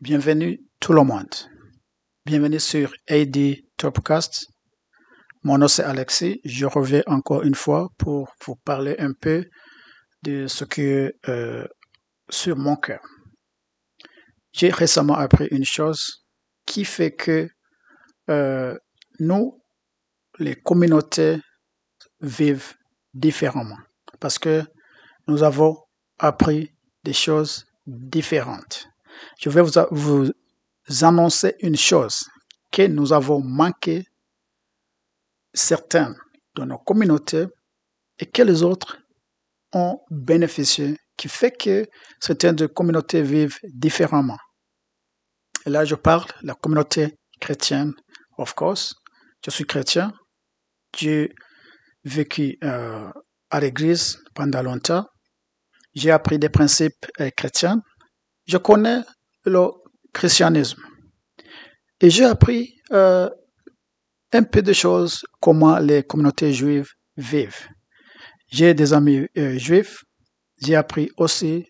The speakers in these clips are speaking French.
Bienvenue tout le monde. Bienvenue sur AD Topcast. Mon nom c'est Alexis. Je reviens encore une fois pour vous parler un peu de ce qui est sur mon cœur. J'ai récemment appris une chose qui fait que nous, les communautés, vivent différemment parce que nous avons appris des choses différentes. Je vais vous annoncer une chose, que nous avons manqué certaines de nos communautés et que les autres ont bénéficié, qui fait que certaines de communautés vivent différemment. Et là, je parle de la communauté chrétienne, of course. Je suis chrétien. J'ai vécu à l'église pendant longtemps. J'ai appris des principes chrétiens. Je connais le christianisme. Et j'ai appris un peu de choses, comment les communautés juives vivent. J'ai des amis juifs. J'ai appris aussi,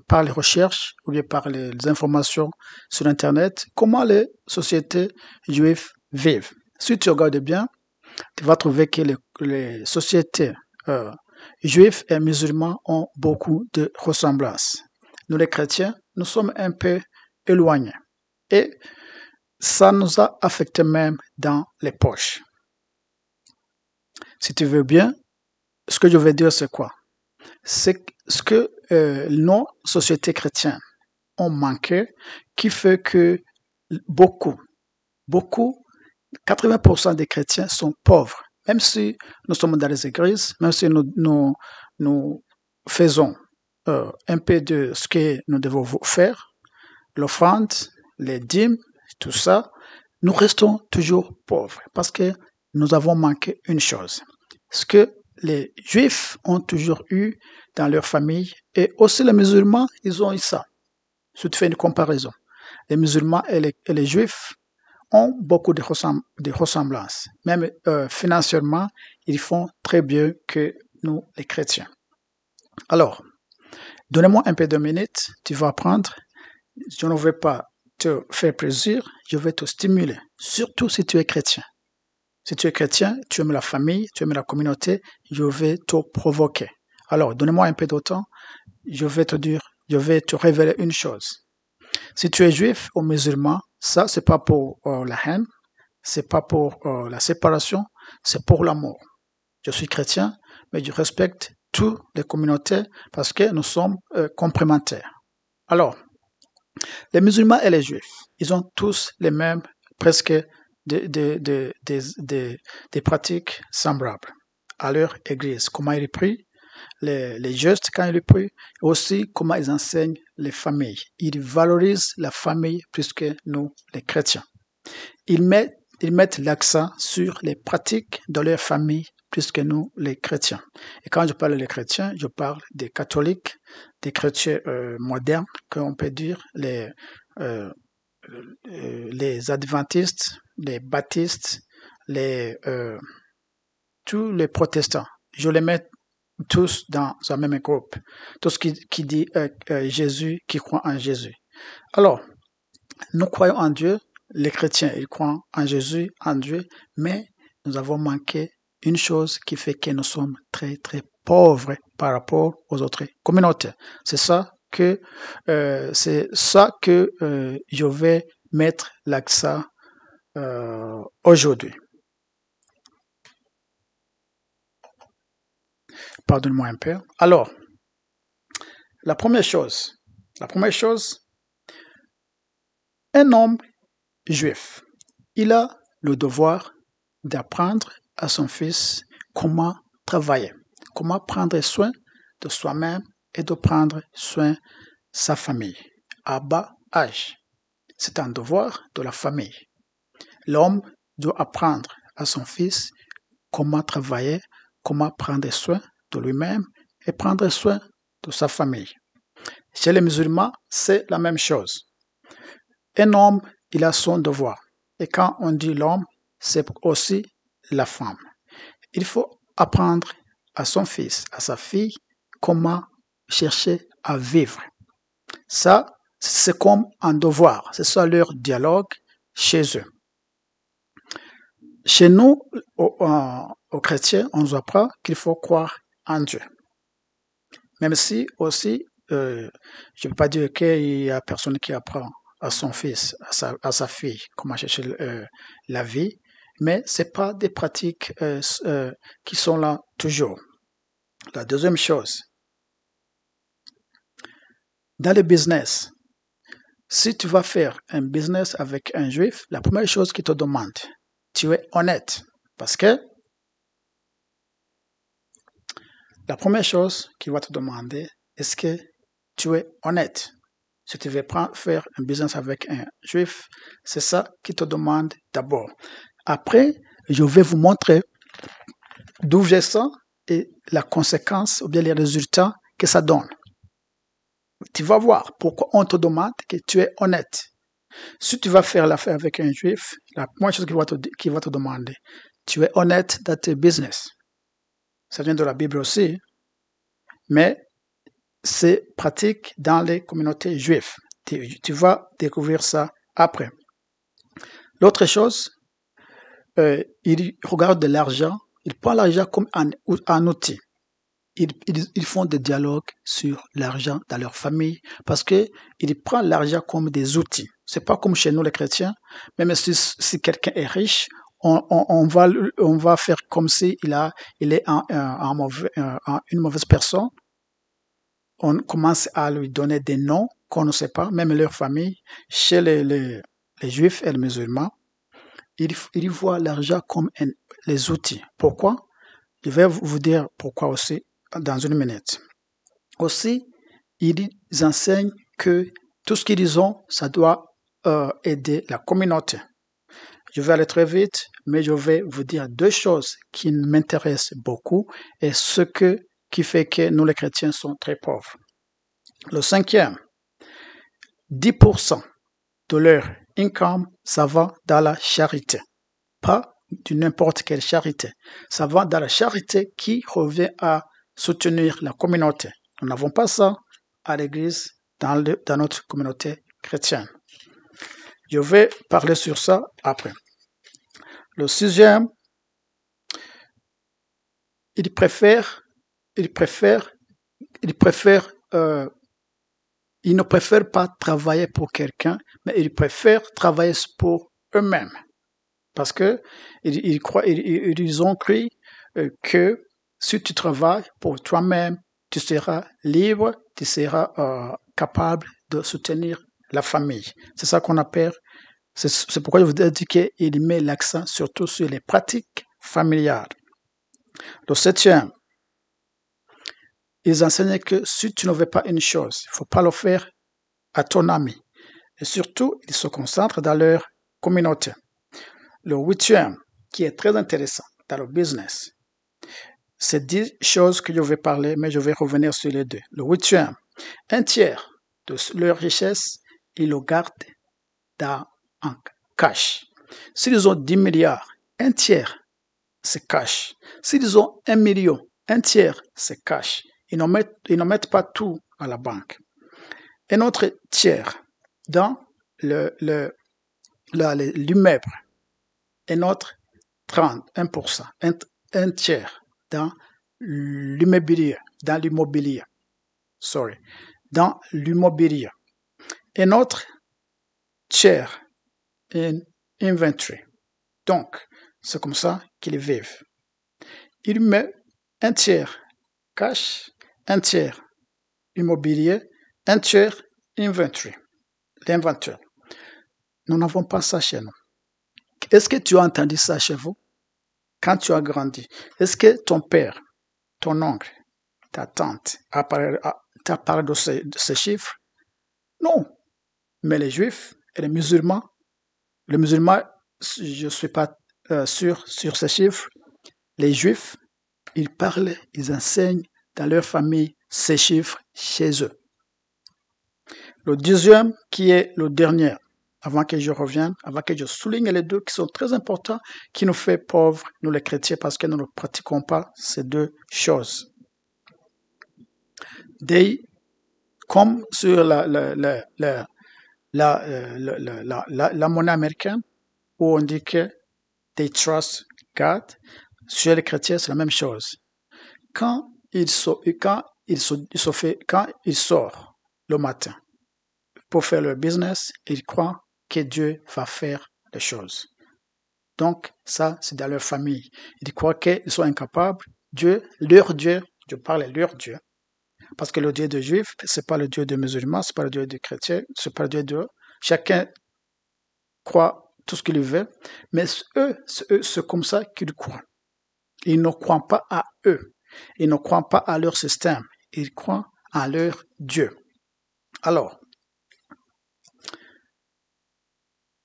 par les recherches ou bien par les informations sur Internet, comment les sociétés juives vivent. Si tu regardes bien, tu vas trouver que les sociétés juives et musulmans ont beaucoup de ressemblances. Nous, les chrétiens, nous sommes un peu éloignés. Et ça nous a affecté même dans les poches. Si tu veux bien, ce que je vais dire, c'est quoi? C'est ce que nos sociétés chrétiennes ont manqué, qui fait que beaucoup, 80% des chrétiens sont pauvres. Même si nous sommes dans les églises, même si nous faisons un peu de ce que nous devons faire, l'offrande, les dîmes, tout ça, nous restons toujours pauvres parce que nous avons manqué une chose. Ce que les Juifs ont toujours eu dans leur famille et aussi les musulmans, ils ont eu ça. Si tu fais une comparaison, les musulmans et les Juifs ont beaucoup de ressemblances. Même financièrement, ils font très bien que nous, les chrétiens. Alors, donnez-moi un peu de minutes, tu vas apprendre. Je ne vais pas te faire plaisir, je vais te stimuler, surtout si tu es chrétien. Si tu es chrétien, tu aimes la famille, tu aimes la communauté, je vais te provoquer. Alors, donne-moi un peu de temps, je vais te révéler une chose. Si tu es juif ou musulman, ça, c'est pas pour la haine, c'est pas pour la séparation, c'est pour l'amour. Je suis chrétien, mais je respecte toutes les communautés parce que nous sommes complémentaires. Alors, les musulmans et les juifs, ils ont tous les mêmes, presque des pratiques semblables à leur église. Comment ils prient, les gestes quand ils prient, et aussi comment ils enseignent les familles. Ils valorisent la famille plus que nous, les chrétiens. Ils mettent l'accent sur les pratiques de leur famille plus que nous, les chrétiens. Et quand je parle des chrétiens, je parle des catholiques, des chrétiens modernes, qu'on peut dire, les adventistes, les baptistes, tous les protestants. Je les mets tous dans un même groupe. Tout ce qui dit Jésus, qui croit en Jésus. Alors, nous croyons en Dieu, les chrétiens, ils croient en Jésus, en Dieu, mais nous avons manqué une chose qui fait que nous sommes très, très pauvres par rapport aux autres communautés. C'est ça que je vais mettre l'accent aujourd'hui. Pardonne-moi un peu. Alors, la première chose, un homme juif, il a le devoir d'apprendre à son fils comment travailler, comment prendre soin de soi-même et de prendre soin de sa famille à bas âge. C'est un devoir de la famille. L'homme doit apprendre à son fils comment travailler, comment prendre soin de lui-même et prendre soin de sa famille. Chez les musulmans, c'est la même chose. Un homme, il a son devoir. Et quand on dit l'homme, c'est aussi la femme. Il faut apprendre à son fils, à sa fille, comment chercher à vivre. Ça, C'est comme un devoir. C'est ça leur dialogue chez eux. Chez nous, aux chrétiens, on nous apprend qu'il faut croire en Dieu. Même si aussi, je ne peux pas dire qu'il y a personne qui apprend à son fils, à sa fille, comment chercher la vie, mais ce n'est pas des pratiques qui sont là toujours. La deuxième chose, dans le business, si tu vas faire un business avec un juif, la première chose qu'il te demande, tu es honnête. Parce que la première chose qu'il va te demander, est-ce que tu es honnête? Si tu veux faire un business avec un juif, c'est ça qu'il te demande d'abord. Après, je vais vous montrer d'où j'ai ça et la conséquence ou bien les résultats que ça donne. Tu vas voir pourquoi on te demande que tu es honnête. Si tu vas faire l'affaire avec un juif, la première chose qu'il va te demander, tu es honnête dans tes business. Ça vient de la Bible aussi, mais c'est pratique dans les communautés juives. Tu vas découvrir ça après. L'autre chose, ils regardent de l'argent, ils prennent l'argent comme un outil. Ils font des dialogues sur l'argent dans leur famille parce qu'ils prennent l'argent comme des outils. C'est pas comme chez nous les chrétiens, même si quelqu'un est riche, on va faire comme si il est une mauvaise personne. On commence à lui donner des noms qu'on ne sait pas, même leur famille. Chez les juifs et les musulmans, ils voient l'argent comme les outils. Pourquoi? Je vais vous dire pourquoi aussi dans une minute. Aussi, ils enseignent que tout ce qu'ils ont, ça doit aider la communauté. Je vais aller très vite, mais je vais vous dire deux choses qui m'intéressent beaucoup et qui fait que nous les chrétiens sommes très pauvres. Le cinquième, 10% de leur income, ça va dans la charité. Pas de n'importe quelle charité. Ça va dans la charité qui revient à soutenir la communauté. Nous n'avons pas ça à l'église dans notre communauté chrétienne. Je vais parler sur ça après. Le sixième, ils ne préfèrent pas travailler pour quelqu'un, mais ils préfèrent travailler pour eux-mêmes. Parce que ils ont cru que si tu travailles pour toi-même, tu seras libre, tu seras capable de soutenir la famille. C'est ça qu'on appelle, c'est pourquoi je vous ai dit qu'il met l'accent surtout sur les pratiques familiales. Le septième, ils enseignent que si tu ne veux pas une chose, il ne faut pas le faire à ton ami. Et surtout, ils se concentrent dans leur communauté. Le huitième, qui est très intéressant dans le business, c'est 10 choses que je vais parler, mais je vais revenir sur les deux. Le huitième, un tiers de leur richesse, ils le gardent en cash. S'ils ont 10 milliards, un tiers, c'est cash. S'ils ont 1 million, un tiers, c'est cash. Ils ne mettent pas tout à la banque. Un autre tiers dans l'immeuble. Un autre 31%, un tiers dans l'immobilier, dans l'immobilier. Un autre tiers in inventory. Donc, c'est comme ça qu'ils vivent. Ils mettent un tiers cash, un tiers immobilier, un tiers inventory, l'inventaire. Nous n'avons pas ça chez nous. Est-ce que tu as entendu ça chez vous? Quand tu as grandi, est-ce que ton père, ton oncle, ta tante t'a parlé de ces chiffres? Non. Mais les juifs et les musulmans, je ne suis pas sûr sur ces chiffres. Les juifs, ils parlent, ils enseignent dans leur famille ces chiffres chez eux. Le deuxième, qui est le dernier, avant que je revienne, avant que je souligne les deux qui sont très importants, qui nous fait pauvres, nous les chrétiens, parce que nous ne pratiquons pas ces deux choses. Comme sur la monnaie américaine où on dit que they trust God. Chez les chrétiens, c'est la même chose. Quand il sort le matin pour faire leur business, ils croient que Dieu va faire les choses. Donc, ça, c'est dans leur famille. Ils croient qu'ils sont incapables. Leur Dieu, je parle leur Dieu, parce que le Dieu des Juifs, c'est pas le Dieu des musulmans, c'est pas le Dieu des chrétiens, c'est pas le Dieu de... Chacun croit tout ce qu'il veut, mais eux, c'est comme ça qu'ils croient. Ils ne croient pas à eux. Ils ne croient pas à leur système. Ils croient à leur Dieu. Alors,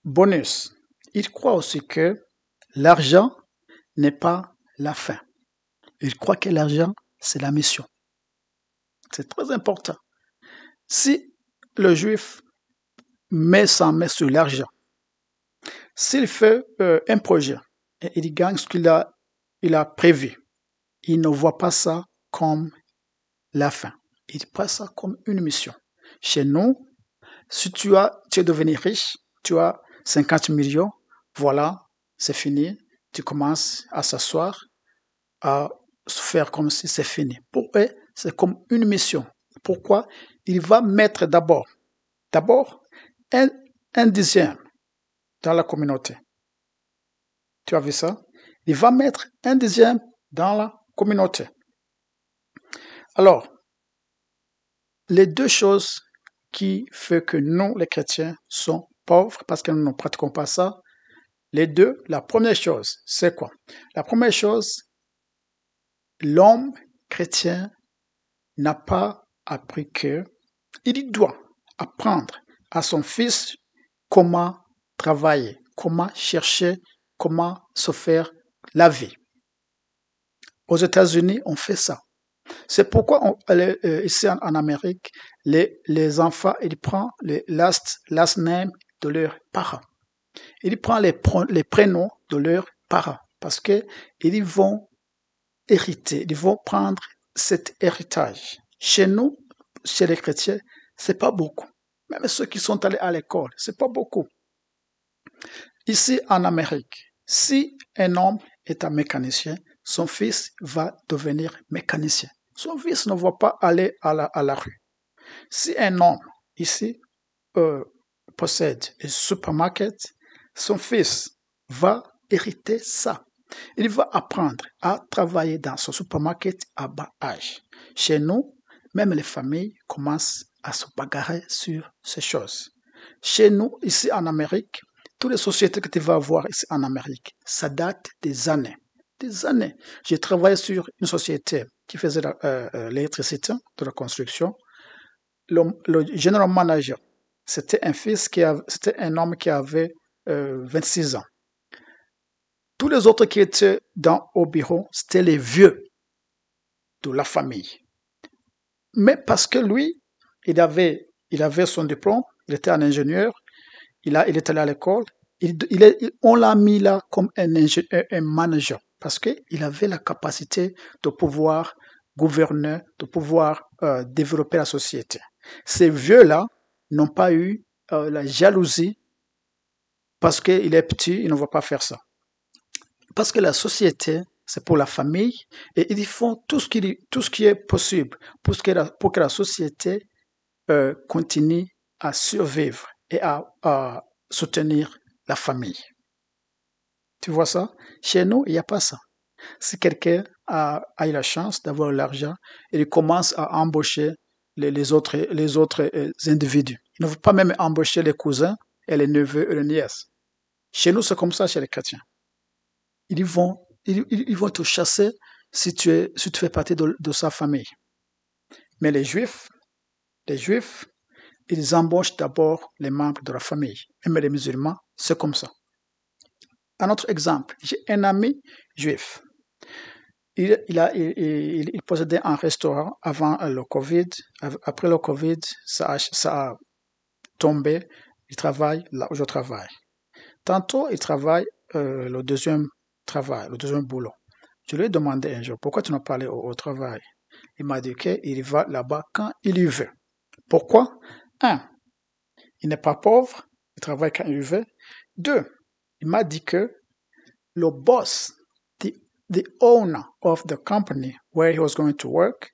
bonus, ils croient aussi que l'argent n'est pas la fin. Ils croient que l'argent, c'est la mission. C'est très important. Si le juif met sa main sur l'argent, s'il fait un projet et il gagne ce qu'il a prévu, il ne voit pas ça comme la fin. Il voit ça comme une mission. Chez nous, si tu es devenu riche, tu as 50 millions, voilà, c'est fini. Tu commences à s'asseoir, à faire comme si c'est fini. Pour eux, c'est comme une mission. Pourquoi? Il va mettre d'abord un dixième dans la communauté. Tu as vu ça? Il va mettre un dixième dans la communauté. Alors, les deux choses qui font que nous, les chrétiens, sommes pauvres parce que nous ne pratiquons pas ça, les deux, la première chose, c'est quoi? La première chose, l'homme chrétien n'a pas appris que il doit apprendre à son fils comment travailler, comment chercher, comment se faire la vie. Aux États-Unis, on fait ça. C'est pourquoi ici en Amérique, les enfants, ils prennent les last name de leurs parents. Ils prennent les prénoms de leurs parents parce qu'ils vont hériter, ils vont prendre cet héritage. Chez nous, chez les chrétiens, c'est pas beaucoup. Même ceux qui sont allés à l'école, c'est pas beaucoup. Ici en Amérique, si un homme est un mécanicien, son fils va devenir mécanicien. Son fils ne va pas aller à la rue. Si un homme ici possède un supermarché, son fils va hériter ça. Il va apprendre à travailler dans ce supermarché à bas âge. Chez nous, même les familles commencent à se bagarrer sur ces choses. Chez nous, ici en Amérique, toutes les sociétés que tu vas voir ici en Amérique, ça date des années. Des années. J'ai travaillé sur une société qui faisait l'électricité, de la construction. Le general manager, c'était c'était un homme qui avait 26 ans. Tous les autres qui étaient au bureau, c'était les vieux de la famille. Mais parce que lui, il avait son diplôme, il était un ingénieur, il était allé à l'école, on l'a mis là comme un manager parce qu'il avait la capacité de pouvoir gouverner, de pouvoir développer la société. Ces vieux-là n'ont pas eu la jalousie parce qu'il est petit, il ne va pas faire ça. Parce que la société, c'est pour la famille et ils font tout ce qui est possible pour que la société continue à survivre et à soutenir la famille. Tu vois ça? Chez nous, il n'y a pas ça. Si quelqu'un a eu la chance d'avoir l'argent, il commence à embaucher les autres individus. Il ne veut pas même embaucher les cousins et les neveux et les nièces. Chez nous, c'est comme ça chez les chrétiens. Ils vont te chasser si tu fais partie de sa famille. Mais les juifs, ils embauchent d'abord les membres de la famille. Même les musulmans, c'est comme ça. Un autre exemple, j'ai un ami juif. Il possédait un restaurant avant le Covid. Après le Covid, ça a tombé. Il travaille là où je travaille. Tantôt, il travaille le deuxième boulot. Je lui ai demandé un jour, pourquoi tu n'as pas allé au travail? Il m'a dit qu'il va là-bas quand il y veut. Pourquoi? il n'est pas pauvre, il travaille quand il veut. 2, il m'a dit que le boss, the owner of the company where he was going to work,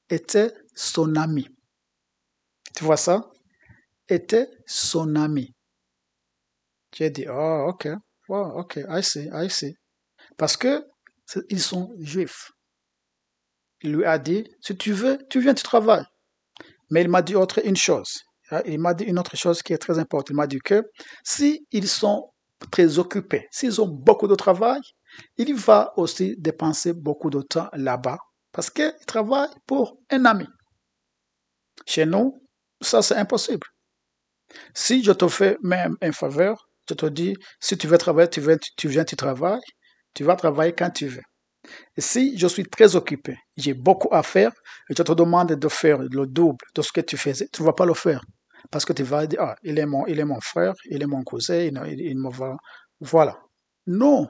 était son ami. Tu vois ça? Était son ami. J'ai dit, oh, ok, wow, ok, I see. Parce que ils sont juifs. Il lui a dit, si tu veux, tu viens, tu travailles. Mais il m'a dit une chose. Il m'a dit une autre chose qui est très importante. Il m'a dit que s'ils sont très occupés, s'ils ont beaucoup de travail, il va aussi dépenser beaucoup de temps là-bas parce qu'il travaille pour un ami. Chez nous, ça c'est impossible. Si je te fais même une faveur, je te dis, si tu veux travailler, tu viens, tu travailles, tu vas travailler quand tu veux. Et si je suis très occupé, j'ai beaucoup à faire, et je te demande de faire le double de ce que tu faisais, tu ne vas pas le faire. Parce que tu vas dire, ah, il est mon frère, il est mon cousin, il me va. Voilà. Non.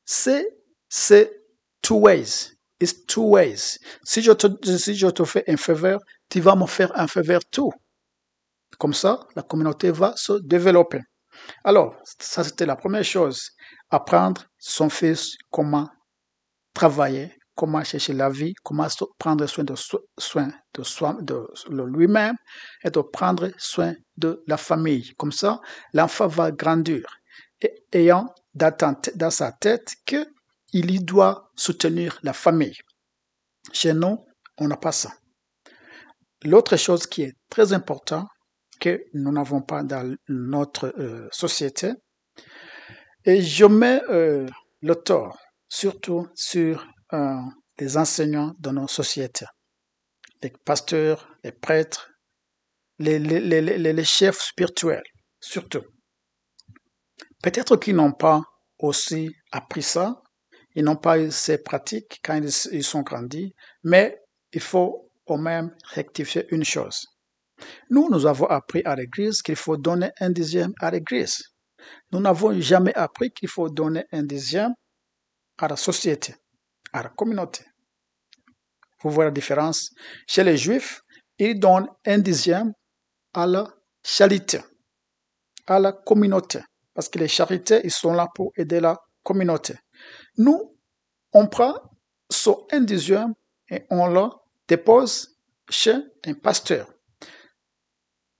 C'est two ways. It's two ways. Si je te fais un faveur, tu vas me faire un faveur tout. Comme ça, la communauté va se développer. Alors, ça c'était la première chose. Apprendre son fils comment travailler, comment chercher la vie, comment prendre soin de lui-même et de prendre soin de la famille. Comme ça, l'enfant va grandir ayant dans sa tête qu'il doit soutenir la famille. Chez nous, on n'a pas ça. L'autre chose qui est très importante que nous n'avons pas dans notre société, et je mets le tort surtout sur les enseignants de nos sociétés, les pasteurs, les prêtres, les chefs spirituels, surtout. Peut-être qu'ils n'ont pas aussi appris ça, ils n'ont pas eu ces pratiques quand ils sont grandis, mais il faut au même rectifier une chose. Nous avons appris à l'église qu'il faut donner un dixième à l'église. Nous n'avons jamais appris qu'il faut donner un dixième à la société, à la communauté. Vous voyez la différence? Chez les Juifs, ils donnent un dixième à la charité, à la communauté. Parce que les charités, ils sont là pour aider la communauté. Nous, on prend ce un dixième et on le dépose chez un pasteur.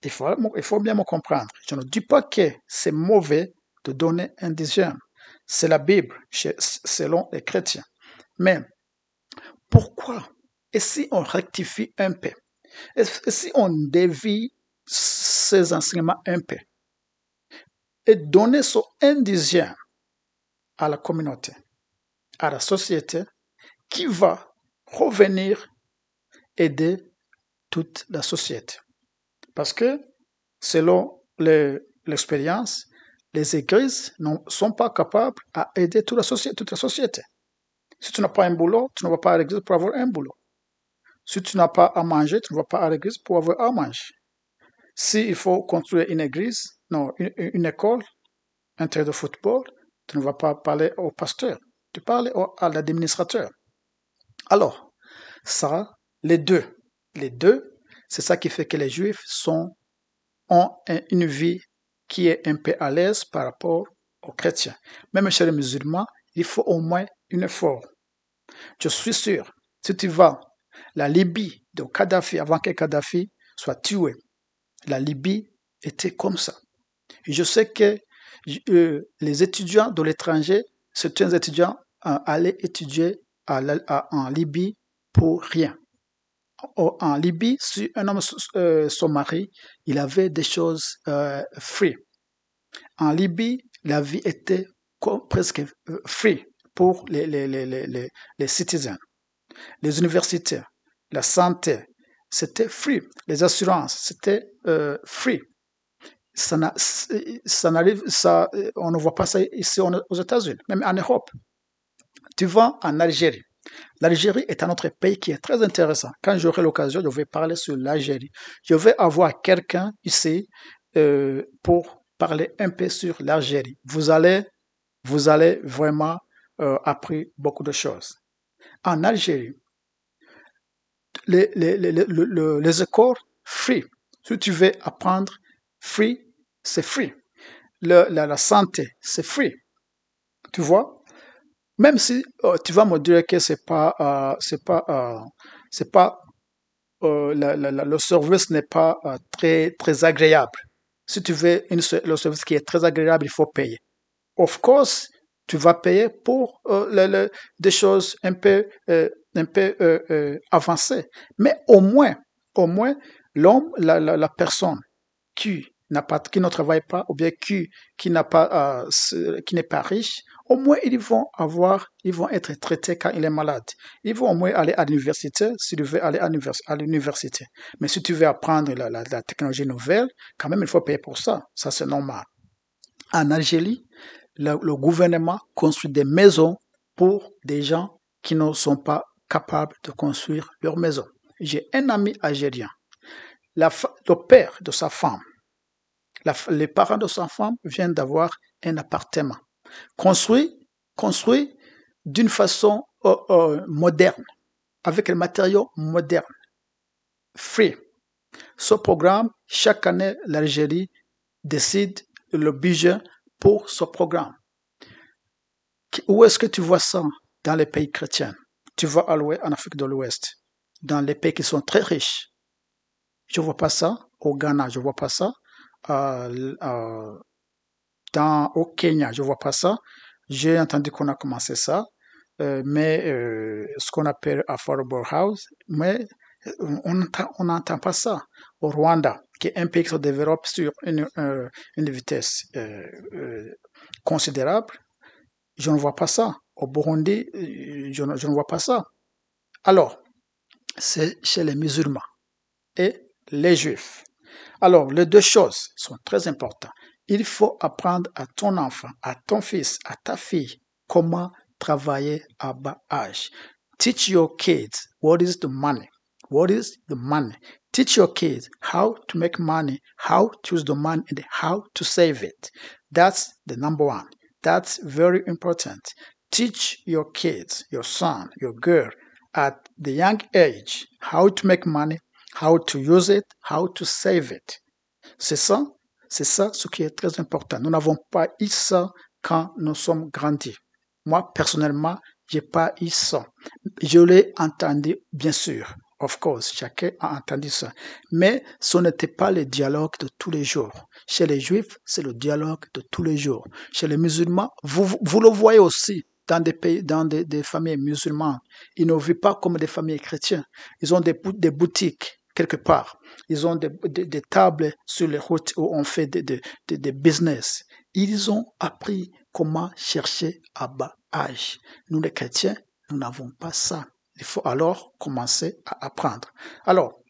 Il faut bien me comprendre. Je ne dis pas que c'est mauvais de donner un dixième. C'est la Bible, selon les chrétiens. Mais pourquoi? Et si on rectifie un peu? Et si on dévie ces enseignements un peu? Et donner ce un dixième à la communauté, à la société, qui va revenir aider toute la société. Parce que, selon l'expérience, les églises ne sont pas capables à aider toute la société. Si tu n'as pas un boulot, tu ne vas pas à l'église pour avoir un boulot. Si tu n'as pas à manger, tu ne vas pas à l'église pour avoir à manger. S'il faut construire une église, non, une école, un terrain de football, tu ne vas pas parler au pasteur, tu parles à l'administrateur. Alors, ça, les deux, c'est ça qui fait que les Juifs ont une vie qui est un peu à l'aise par rapport aux chrétiens. Même chez les musulmans, il faut au moins un effort. Je suis sûr, si tu vas la Libye de Kadhafi, avant que Kadhafi soit tué, la Libye était comme ça. Et je sais que les étudiants de l'étranger, certains étudiants allaient étudier en Libye pour rien. En Libye, si un homme se marie, il avait des choses free. En Libye, la vie était presque free pour les citoyens. Les universités, la santé, c'était free. Les assurances, c'était free. On ne voit pas ça ici aux États-Unis, même en Europe. Tu vas en Algérie. L'Algérie est un autre pays qui est très intéressant. Quand j'aurai l'occasion, je vais parler sur l'Algérie. Je vais avoir quelqu'un ici pour parler un peu sur l'Algérie. Vous allez vraiment apprendre beaucoup de choses. En Algérie, les écoles free. Si tu veux apprendre Free, c'est free. La santé, c'est free. Tu vois? Même si tu vas me dire que c'est pas le service n'est pas très agréable. Si tu veux le service qui est très agréable, il faut payer. Of course, tu vas payer pour des choses un peu avancées. Mais au moins, l'homme, la personne qui ne travaille pas ou bien qui n'a pas, qui n'est pas riche, au moins ils vont être traités quand il est malade. Ils vont au moins aller à l'université si tu veux aller à l'université. Mais si tu veux apprendre la technologie nouvelle, quand même il faut payer pour ça. Ça c'est normal. En Algérie, le gouvernement construit des maisons pour des gens qui ne sont pas capables de construire leur maison. J'ai un ami algérien, le père de sa femme, les parents de sa femme viennent d'avoir un appartement construit, construit d'une façon moderne, avec les matériaux modernes, free. Ce programme, chaque année, l'Algérie décide le budget pour ce programme. Où est-ce que tu vois ça dans les pays chrétiens? Tu vas à l'ouest, en Afrique de l'Ouest, dans les pays qui sont très riches. Je ne vois pas ça au Ghana, je ne vois pas ça au Kenya, je ne vois pas ça. J'ai entendu qu'on a commencé ça, mais ce qu'on appelle Affordable House, mais on n'entend pas ça. Au Rwanda, qui est un pays qui se développe sur une vitesse considérable, je ne vois pas ça. Au Burundi, je ne vois pas ça. Alors, c'est chez les musulmans et les juifs. Alors, les deux choses sont très importantes. Il faut apprendre à ton enfant, à ton fils, à ta fille, comment travailler à bas âge. Teach your kids what is the money. What is the money? Teach your kids how to make money, how to use the money, and how to save it. That's the number one. That's very important. Teach your kids, your son, your girl, at the young age, how to make money, how to use it, how to save it. C'est ça ce qui est très important. Nous n'avons pas eu ça quand nous sommes grandis. Moi, personnellement, j'ai pas eu ça. Je l'ai entendu, bien sûr. Of course, chacun a entendu ça. Mais ce n'était pas le dialogue de tous les jours. Chez les juifs, c'est le dialogue de tous les jours. Chez les musulmans, vous le voyez aussi dans des pays, dans des familles musulmanes. Ils ne vivent pas comme des familles chrétiennes. Ils ont des boutiques quelque part. Ils ont des tables sur les routes où on fait des business. Ils ont appris comment chercher à bas âge. Nous, les chrétiens, nous n'avons pas ça. Il faut alors commencer à apprendre. Alors,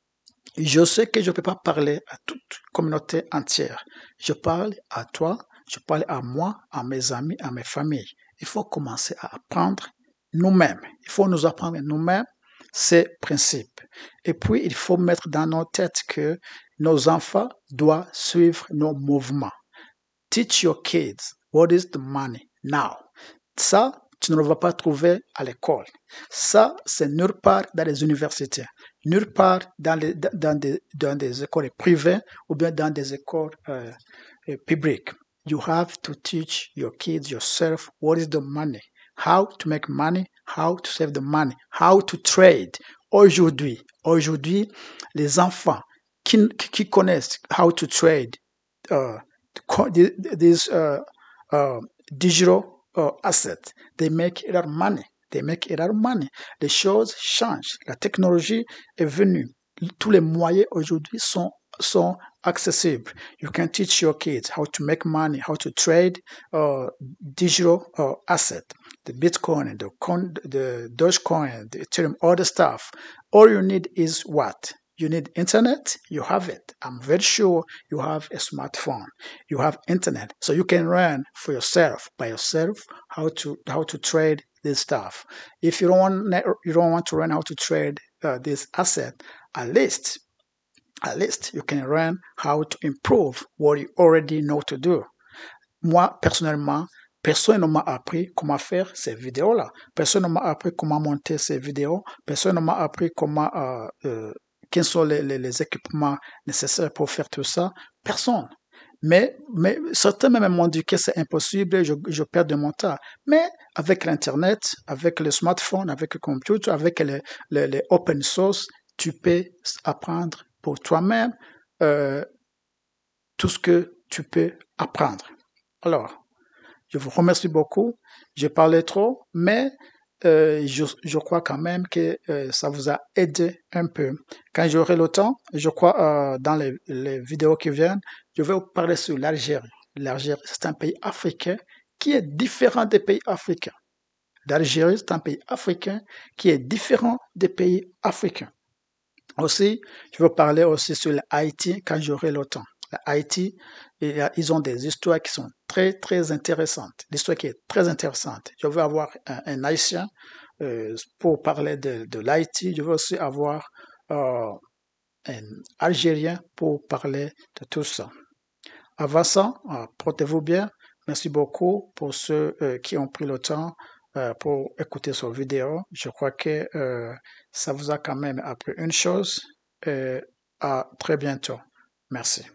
je sais que je ne peux pas parler à toute communauté entière. Je parle à toi, je parle à moi, à mes amis, à mes familles. Il faut commencer à apprendre nous-mêmes. Il faut nous apprendre nous-mêmes ces principes. Et puis, il faut mettre dans nos têtes que nos enfants doivent suivre nos mouvements. Teach your kids what is the money now. Ça, tu ne le vas pas trouver à l'école. Ça, c'est nulle part dans les universités, nulle part dans des écoles privées ou bien dans des écoles publiques. You have to teach your kids yourself what is the money, how to make money, how to save the money, how to trade. Aujourd'hui, les enfants qui connaissent how to trade these digital assets, they make a lot of money. They make a lot of money. Les choses changent. La technologie est venue. Tous les moyens aujourd'hui sont accessibles. You can teach your kids how to make money, how to trade digital assets, the Bitcoin, the Dogecoin, the Ethereum, all the stuff. All you need is what? You need internet, you have it. I'm very sure you have a smartphone. You have internet. So you can learn for yourself, by yourself, how to trade this stuff. If you don't want to learn how to trade this asset, at least you can learn how to improve what you already know to do. Moi, personnellement, personne ne m'a appris comment faire ces vidéos-là. Personne ne m'a appris comment monter ces vidéos. Personne ne m'a appris comment quels sont les équipements nécessaires pour faire tout ça. Personne. Mais certains même m'ont dit que c'est impossible, je perds de mon temps. Mais avec l'Internet, avec le smartphone, avec le computer, avec les open source, tu peux apprendre pour toi-même tout ce que tu peux apprendre. Alors, je vous remercie beaucoup. J'ai parlé trop, mais je crois quand même que ça vous a aidé un peu. Quand j'aurai le temps, je crois dans les vidéos qui viennent, je vais vous parler sur l'Algérie. L'Algérie, c'est un pays africain qui est différent des pays africains. L'Algérie, c'est un pays africain qui est différent des pays africains. Aussi, je veux parler aussi sur Haïti quand j'aurai le temps. Haïti, ils ont des histoires qui sont très, très intéressantes. L'histoire qui est très intéressante. Je veux avoir un Haïtien pour parler de l'Haïti. Je veux aussi avoir un Algérien pour parler de tout ça. Avant ça, portez-vous bien. Merci beaucoup pour ceux qui ont pris le temps pour écouter cette vidéo. Je crois que ça vous a quand même appris une chose. Et à très bientôt. Merci.